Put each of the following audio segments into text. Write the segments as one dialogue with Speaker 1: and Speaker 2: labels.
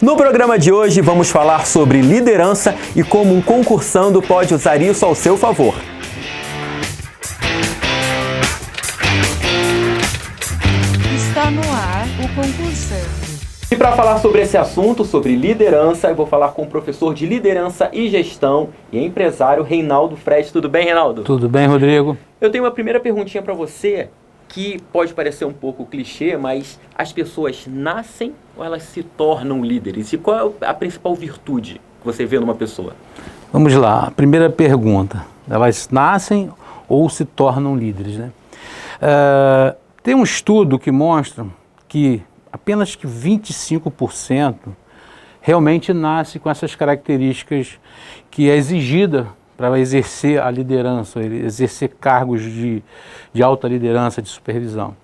Speaker 1: No programa de hoje vamos falar sobre liderança e como um concursando pode usar isso ao seu favor.
Speaker 2: Está no ar o Concursando.
Speaker 1: E para falar sobre esse assunto, sobre liderança, eu vou falar com o professor de liderança e gestão e empresário Reinaldo Fred. Tudo bem, Reinaldo?
Speaker 3: Tudo bem, Rodrigo?
Speaker 1: Eu tenho uma primeira perguntinha para você, que pode parecer um pouco clichê, mas as pessoas nascem ou elas se tornam líderes? E qual é a principal virtude que você vê numa pessoa?
Speaker 3: Vamos lá, a primeira pergunta. Elas nascem ou se tornam líderes, né? Tem um estudo que mostra que apenas que 25% realmente nasce com essas características que é exigida para exercer a liderança, exercer cargos de alta liderança, de supervisão.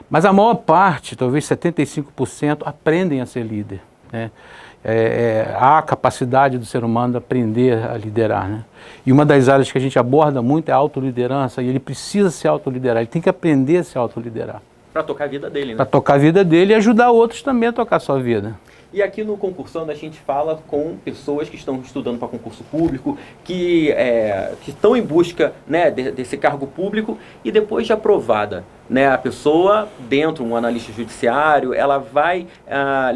Speaker 3: Mas a maior parte, talvez 75%, aprendem a ser líder, né? Há a capacidade do ser humano de aprender a liderar, né? E uma das áreas que a gente aborda muito é a autoliderança, e ele precisa se autoliderar, ele tem que aprender a se autoliderar.
Speaker 1: Para tocar a vida dele, né?
Speaker 3: Para tocar a vida dele e ajudar outros também a tocar a sua vida.
Speaker 1: E aqui no Concursando a gente fala com pessoas que estão estudando para concurso público, que estão em busca, né, desse cargo público, e depois de aprovada, né, a pessoa, dentro, um analista judiciário, ela vai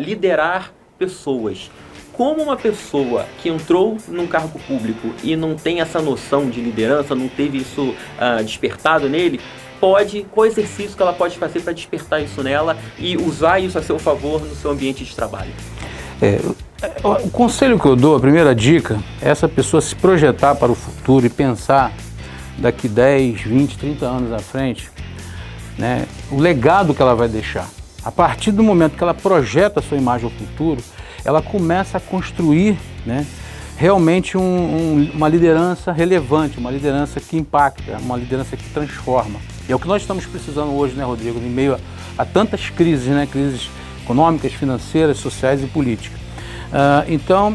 Speaker 1: liderar pessoas. Como uma pessoa que entrou num cargo público e não tem essa noção de liderança, não teve isso despertado nele, qual exercício que ela pode fazer para despertar isso nela e usar isso a seu favor no seu ambiente de trabalho?
Speaker 3: O conselho que eu dou, a primeira dica, é essa pessoa se projetar para o futuro e pensar daqui 10, 20, 30 anos à frente, né, o legado que ela vai deixar. A partir do momento que ela projeta a sua imagem ao futuro, ela começa a construir, né, realmente uma liderança relevante, uma liderança que impacta, uma liderança que transforma. E é o que nós estamos precisando hoje, né, Rodrigo, em meio a tantas crises, né, crises econômicas, financeiras, sociais e políticas. Então,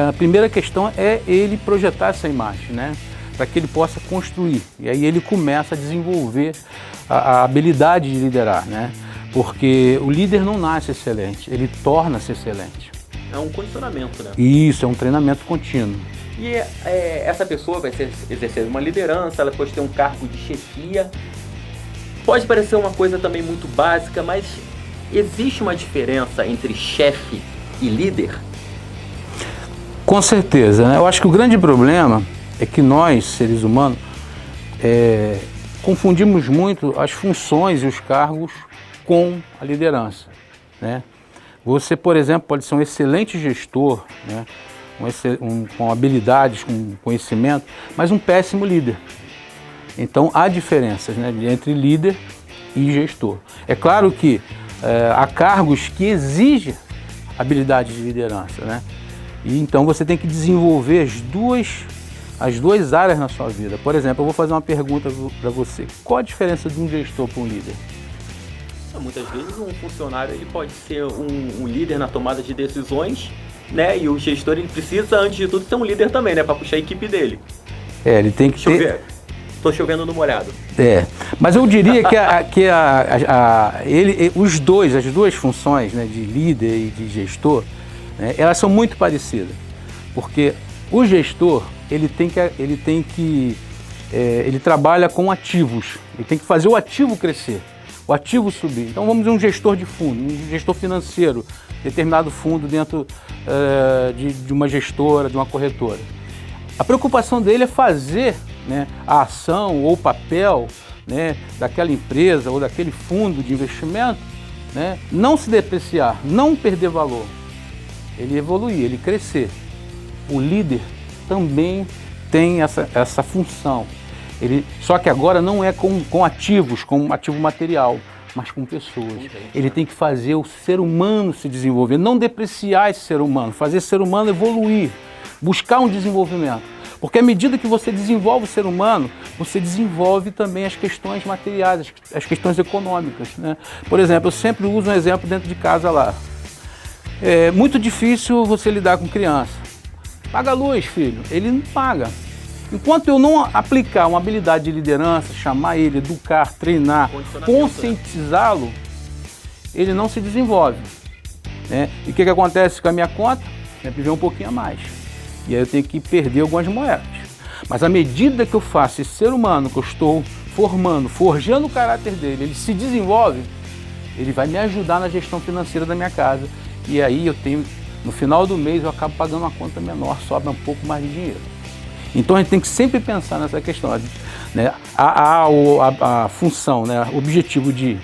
Speaker 3: a primeira questão é ele projetar essa imagem, né, para que ele possa construir. E aí ele começa a desenvolver a habilidade de liderar, né, porque o líder não nasce excelente, ele torna-se excelente.
Speaker 1: É um condicionamento, né?
Speaker 3: Isso, é um treinamento contínuo.
Speaker 1: E essa pessoa vai exercer uma liderança, ela pode ter um cargo de chefia. Pode parecer uma coisa também muito básica, mas existe uma diferença entre chefe e líder?
Speaker 3: Com certeza, né? Eu acho que o grande problema é que nós, seres humanos, confundimos muito as funções e os cargos com a liderança, né? Você, por exemplo, pode ser um excelente gestor, né, com habilidades, com conhecimento, mas um péssimo líder. Então, há diferenças, né, entre líder e gestor. É claro que há cargos que exigem habilidade de liderança, né? E então você tem que desenvolver as duas áreas na sua vida. Por exemplo, eu vou fazer uma pergunta para você. Qual a diferença de um gestor para um líder?
Speaker 1: Muitas vezes um funcionário ele pode ser um líder na tomada de decisões, né? E o gestor ele precisa, antes de tudo, ser um líder também, né? Para puxar a equipe dele.
Speaker 3: Ele tem que
Speaker 1: ter... Estou chovendo no molhado.
Speaker 3: Mas eu diria que as duas funções, né, de líder e de gestor, né, elas são muito parecidas. Porque o gestor, ele trabalha com ativos, ele tem que fazer o ativo crescer. O ativo subir. Então vamos dizer um gestor de fundo, um gestor financeiro, determinado fundo dentro de uma gestora, de uma corretora. A preocupação dele é fazer, né, a ação ou o papel, né, daquela empresa ou daquele fundo de investimento, né, não se depreciar, não perder valor. Ele evoluir, ele crescer. O líder também tem essa função. Só que agora não é com ativos, com ativo material, mas com pessoas. Ele tem que fazer o ser humano se desenvolver, não depreciar esse ser humano, fazer esse ser humano evoluir, buscar um desenvolvimento. Porque à medida que você desenvolve o ser humano, você desenvolve também as questões materiais, as questões econômicas, né? Por exemplo, eu sempre uso um exemplo dentro de casa lá. É muito difícil você lidar com criança. Paga a luz, filho. Ele não paga. Enquanto eu não aplicar uma habilidade de liderança, chamar ele, educar, treinar, conscientizá-lo, ele não se desenvolve. né? E o que acontece com a minha conta? Sempre vem um pouquinho a mais. E aí eu tenho que perder algumas moedas. Mas à medida que eu faço esse ser humano que eu estou formando, forjando o caráter dele, ele se desenvolve, ele vai me ajudar na gestão financeira da minha casa. E aí eu tenho, no final do mês, eu acabo pagando uma conta menor, sobra um pouco mais de dinheiro. Então a gente tem que sempre pensar nessa questão, né? A função, né? O objetivo de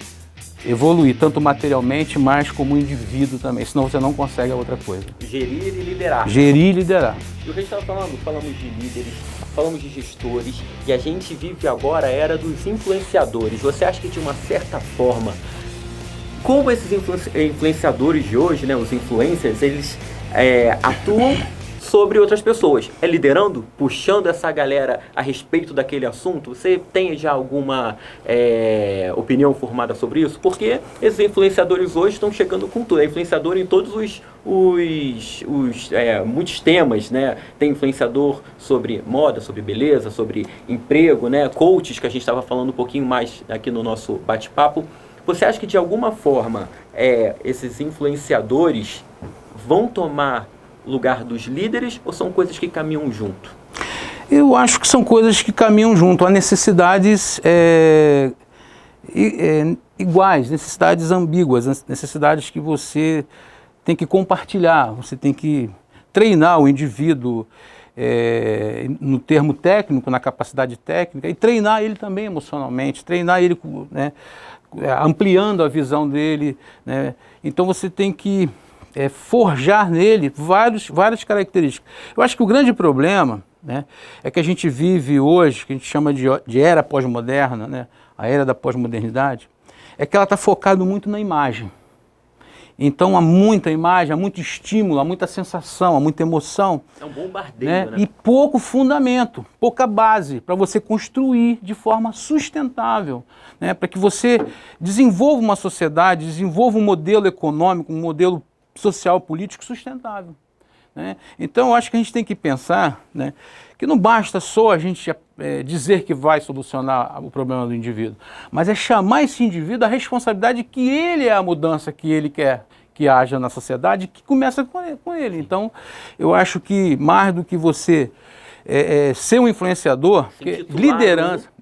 Speaker 3: evoluir tanto materialmente, mas como indivíduo também, senão você não consegue a outra coisa.
Speaker 1: Gerir e liderar.
Speaker 3: Gerir e liderar.
Speaker 1: E o que a gente estava falando? Falamos de líderes, falamos de gestores, e a gente vive agora a era dos influenciadores. Você acha que de uma certa forma, como esses influenciadores de hoje, né, os influencers, eles atuam sobre outras pessoas? É liderando? Puxando essa galera a respeito daquele assunto? Você tem já alguma opinião formada sobre isso? Porque esses influenciadores hoje estão chegando com tudo. É influenciador em todos muitos temas, né? Tem influenciador sobre moda, sobre beleza, sobre emprego, né? Coaches, que a gente estava falando um pouquinho mais aqui no nosso bate-papo. Você acha que de alguma forma esses influenciadores vão tomar lugar dos líderes ou são coisas que caminham junto?
Speaker 3: Eu acho que são coisas que caminham junto. Há necessidades iguais, necessidades ambíguas, necessidades que você tem que compartilhar, você tem que treinar o indivíduo no termo técnico, na capacidade técnica, e treinar ele também emocionalmente, treinar ele, né, ampliando a visão dele, né? Então você tem que forjar nele várias características. Eu acho que o grande problema, né, é que a gente vive hoje, que a gente chama de era pós-moderna, né, a era da pós-modernidade, é que ela está focada muito na imagem. Então há muita imagem, há muito estímulo, há muita sensação, há muita emoção.
Speaker 1: É um bombardeio, né?
Speaker 3: E pouco fundamento, pouca base para você construir de forma sustentável, né, para que você desenvolva uma sociedade, desenvolva um modelo econômico, um modelo social, político sustentável, né? Então eu acho que a gente tem que pensar, né, que não basta só a gente dizer que vai solucionar o problema do indivíduo, mas é chamar esse indivíduo à responsabilidade que ele é a mudança que ele quer que haja na sociedade, que começa com ele. Então eu acho que mais do que você ser um influenciador, porque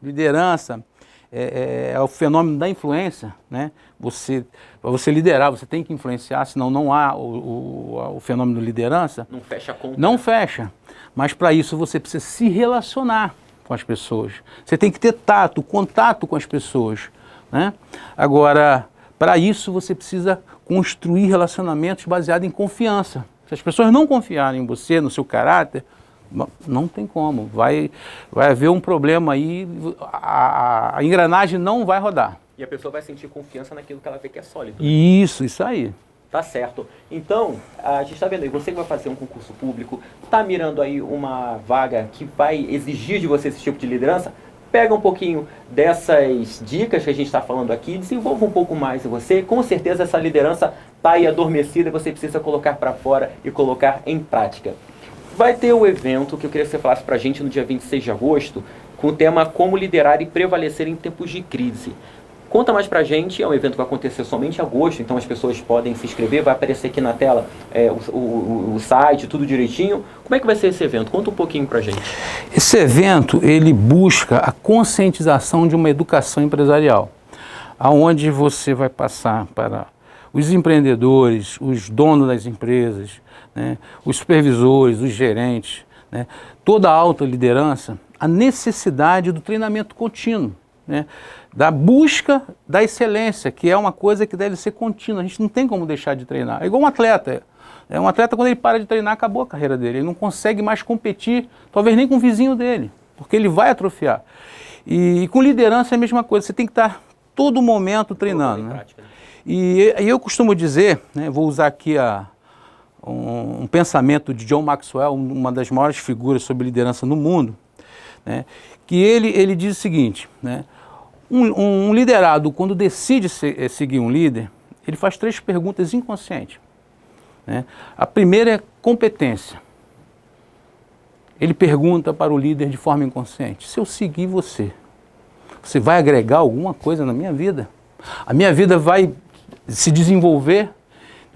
Speaker 3: liderança é o fenômeno da influência, né? Para você liderar, você tem que influenciar, senão não há o fenômeno de liderança.
Speaker 1: Não fecha a conta.
Speaker 3: Não fecha. Mas para isso você precisa se relacionar com as pessoas. Você tem que ter tato, contato com as pessoas, né? Agora, para isso você precisa construir relacionamentos baseados em confiança. Se as pessoas não confiarem em você, no seu caráter, não tem como. Vai haver um problema aí, a engrenagem não vai rodar.
Speaker 1: E a pessoa vai sentir confiança naquilo que ela vê que é sólido.
Speaker 3: Isso aí.
Speaker 1: Tá certo. Então, a gente está vendo aí, você que vai fazer um concurso público, está mirando aí uma vaga que vai exigir de você esse tipo de liderança, pega um pouquinho dessas dicas que a gente está falando aqui, desenvolva um pouco mais em você. Com certeza essa liderança está aí adormecida, você precisa colocar para fora e colocar em prática. Vai ter o evento que eu queria que você falasse para a gente no dia 26 de agosto, com o tema Como Liderar e Prevalecer em Tempos de Crise. Conta mais pra gente, é um evento que vai acontecer somente em agosto, então as pessoas podem se inscrever, vai aparecer aqui na tela o site, tudo direitinho. Como é que vai ser esse evento? Conta um pouquinho pra gente.
Speaker 3: Esse evento, ele busca a conscientização de uma educação empresarial, aonde você vai passar para os empreendedores, os donos das empresas, né, os supervisores, os gerentes, né, toda a alta liderança, a necessidade do treinamento contínuo, né, da busca da excelência, que é uma coisa que deve ser contínua. A gente não tem como deixar de treinar. É igual um atleta. Um atleta, quando ele para de treinar, acabou a carreira dele. Ele não consegue mais competir, talvez nem com o vizinho dele, porque ele vai atrofiar. E com liderança é a mesma coisa. Você tem que estar todo momento treinando, né? E eu costumo dizer, né, vou usar aqui um pensamento de John Maxwell, uma das maiores figuras sobre liderança no mundo, né, que ele diz o seguinte, né, um liderado, quando decide seguir um líder, ele faz 3 perguntas inconscientes, né? A primeira é competência. Ele pergunta para o líder de forma inconsciente: se eu seguir você vai agregar alguma coisa na minha vida? A minha vida vai se desenvolver?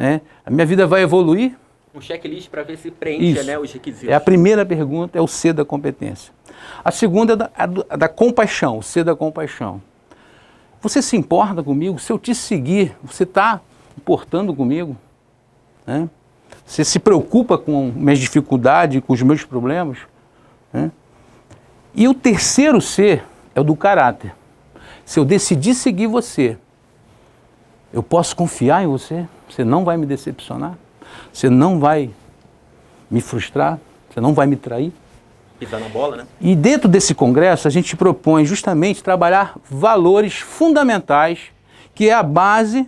Speaker 3: né? A minha vida vai evoluir?
Speaker 1: Um checklist para ver se preenche,
Speaker 3: Isso.
Speaker 1: né, os requisitos.
Speaker 3: É a primeira pergunta, é o C da competência. A segunda é a da compaixão, o C da compaixão. Você se importa comigo? Se eu te seguir, você está importando comigo? Né? Você se preocupa com minhas dificuldades, com os meus problemas? Né? E o terceiro C é o do caráter. Se eu decidir seguir você, eu posso confiar em você? Você não vai me decepcionar? Você não vai me frustrar? Você não vai me trair?
Speaker 1: Pisar na bola, né?
Speaker 3: E dentro desse congresso, a gente propõe justamente trabalhar valores fundamentais, que é a base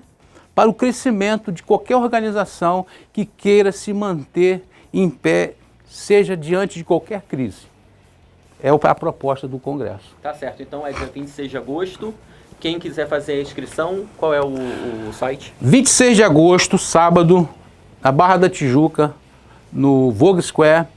Speaker 3: para o crescimento de qualquer organização que queira se manter em pé, seja diante de qualquer crise. É a proposta do congresso.
Speaker 1: Tá certo, então é dia 26 de agosto. Quem quiser fazer a inscrição, qual é o site? 26 de agosto, sábado, na Barra da Tijuca, no Vogue Square.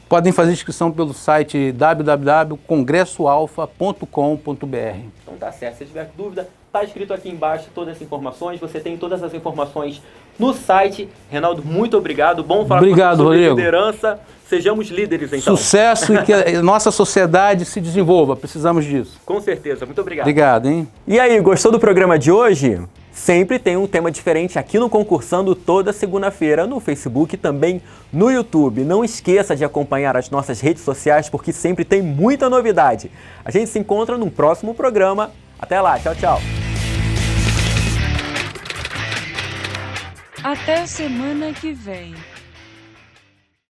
Speaker 1: Podem fazer inscrição pelo site www.congressoalfa.com.br. Então tá certo, se tiver dúvida, tá escrito aqui embaixo todas as informações, você tem todas as informações no site. Reinaldo, muito obrigado, bom falar com você sobre
Speaker 3: Rodrigo.
Speaker 1: Liderança. Sejamos líderes então.
Speaker 3: Sucesso e que a nossa sociedade se desenvolva, precisamos disso.
Speaker 1: Com certeza, muito obrigado.
Speaker 3: Obrigado, hein?
Speaker 1: E aí, gostou do programa de hoje? Sempre tem um tema diferente aqui no Concursando toda segunda-feira no Facebook e também no YouTube. Não esqueça de acompanhar as nossas redes sociais porque sempre tem muita novidade. A gente se encontra no próximo programa. Até lá, tchau, tchau.
Speaker 2: Até semana que vem.